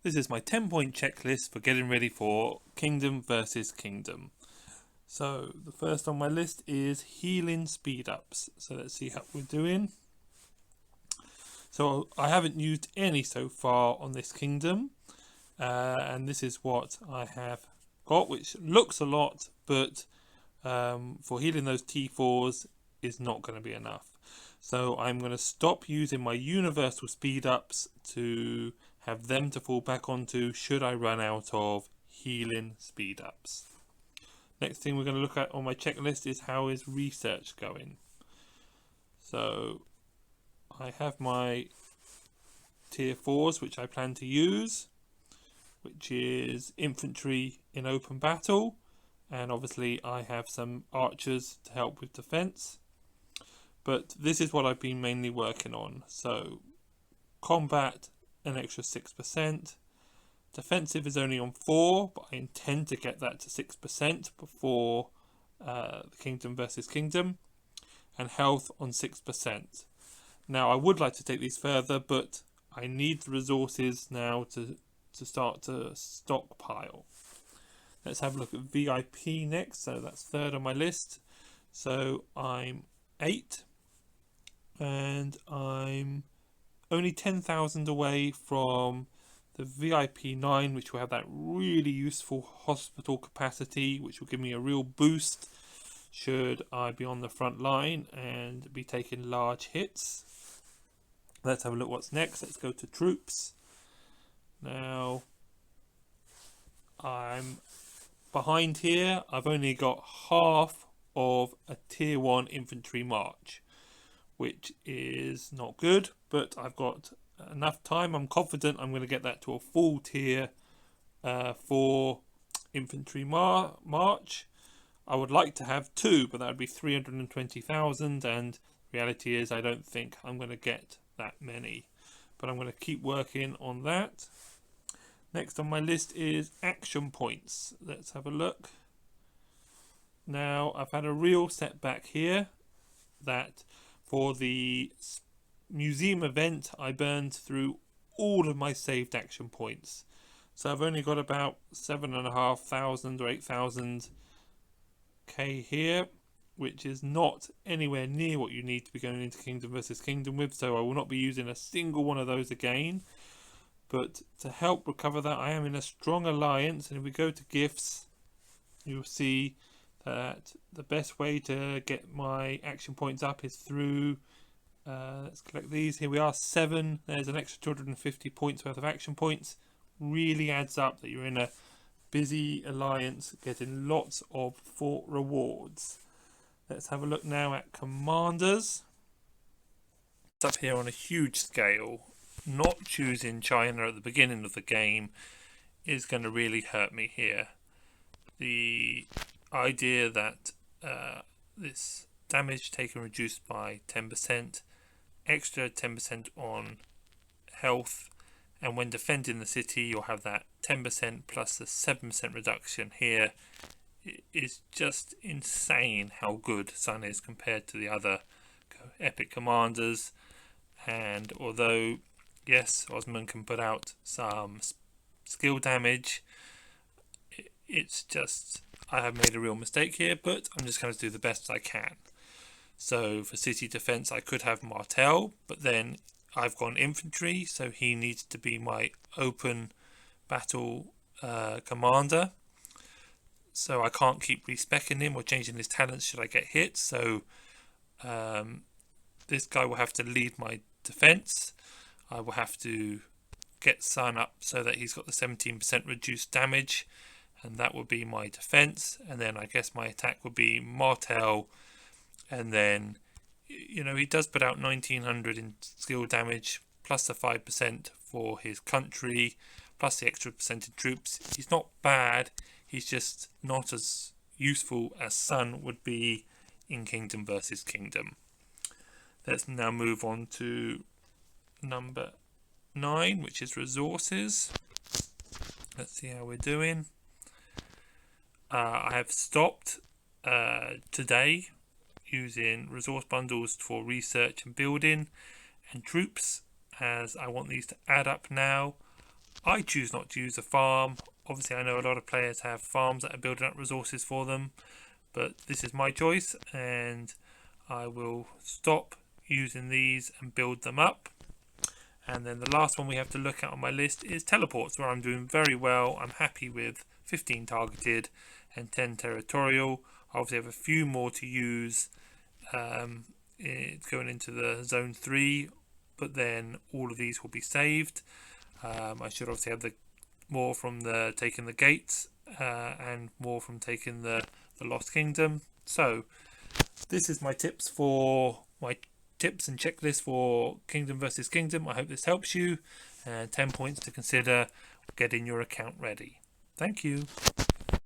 This is my 10-point checklist for getting ready for Kingdom versus Kingdom. So the first on my list is healing speed ups. So let's see how we're doing. So I haven't used any so far on this kingdom, and this is what I have got, which looks a lot, but for healing those T4s is not going to be enough. So I'm going to stop using my universal speed ups to have them to fall back onto should I run out of healing speed ups. Next thing we're going to look at on my checklist is how is research going. So I have my tier 4s which I plan to use, which is infantry in open battle, and obviously I have some archers to help with defense. But this is what I've been mainly working on. So combat, an extra 6%. Defensive is only on 4, but I intend to get that to 6% before the Kingdom versus Kingdom. And health on 6%. Now I would like to take these further, but I need the resources now to start to stockpile. Let's have a look at VIP next. So that's third on my list. So I'm 8. And I'm only 10,000 away from the VIP 9, which will have that really useful hospital capacity, which will give me a real boost should I be on the front line and be taking large hits. Let's have a look what's next. Let's go to troops. Now I'm behind here. I've only got half of a tier 1 infantry march, which is not good, but I've got enough time. I'm confident I'm going to get that to a full tier 4 infantry march. I would like to have 2, but that would be 320,000, and reality is I don't think I'm going to get that many, but I'm going to keep working on that. Next on my list is action points. Let's have a look. Now I've had a real setback here, that for the museum event I burned through all of my saved action points. So I've only got about 7,500 or 8,000 K here, which is not anywhere near what you need to be going into Kingdom versus Kingdom with, so I will not be using a single one of those again. But to help recover that, I am in a strong alliance, and if we go to gifts, you'll see that the best way to get my action points up is through let's collect these. Here we are, 7. There's an extra 250 points worth of action points. Really adds up that you're in a busy alliance getting lots of fort rewards. Let's have a look now at commanders. It's up here on a huge scale. Not choosing China at the beginning of the game is going to really hurt me here. The idea that this damage taken reduced by 10%, extra 10% on health, and when defending the city you'll have that 10% plus the 7% reduction here. It is just insane how good Sun is compared to the other epic commanders. And although yes, Osman can put out some skill damage, it's just I have made a real mistake here, but I'm just going to do the best I can. So for city defense I could have Martel, but then I've gone infantry, so he needs to be my open battle commander. So I can't keep respecking him or changing his talents should I get hit. So this guy will have to lead my defense. I will have to get Sun up so that he's got the 17% reduced damage, and that would be my defense. And then I guess my attack would be Martel, and then he does put out 1900 in skill damage plus the 5% for his country plus the extra percentage troops. He's not bad, he's just not as useful as Sun would be in Kingdom versus Kingdom. Let's now move on to number 9, which is resources. Let's see how we're doing. I have stopped today using resource bundles for research and building and troops, as I want these to add up now. I choose not to use a farm. Obviously I know a lot of players have farms that are building up resources for them, but this is my choice, and I will stop using these and build them up. And then the last one we have to look at on my list is teleports, where I'm doing very well. I'm happy with 15 targeted and 10 territorial. I obviously have a few more to use. It's going into the zone 3, but then all of these will be saved. I should obviously have the more from the taking the gates and more from taking the Lost Kingdom. So this is my tips and checklist for Kingdom versus Kingdom. I hope this helps you. 10 points to consider getting your account ready. Thank you.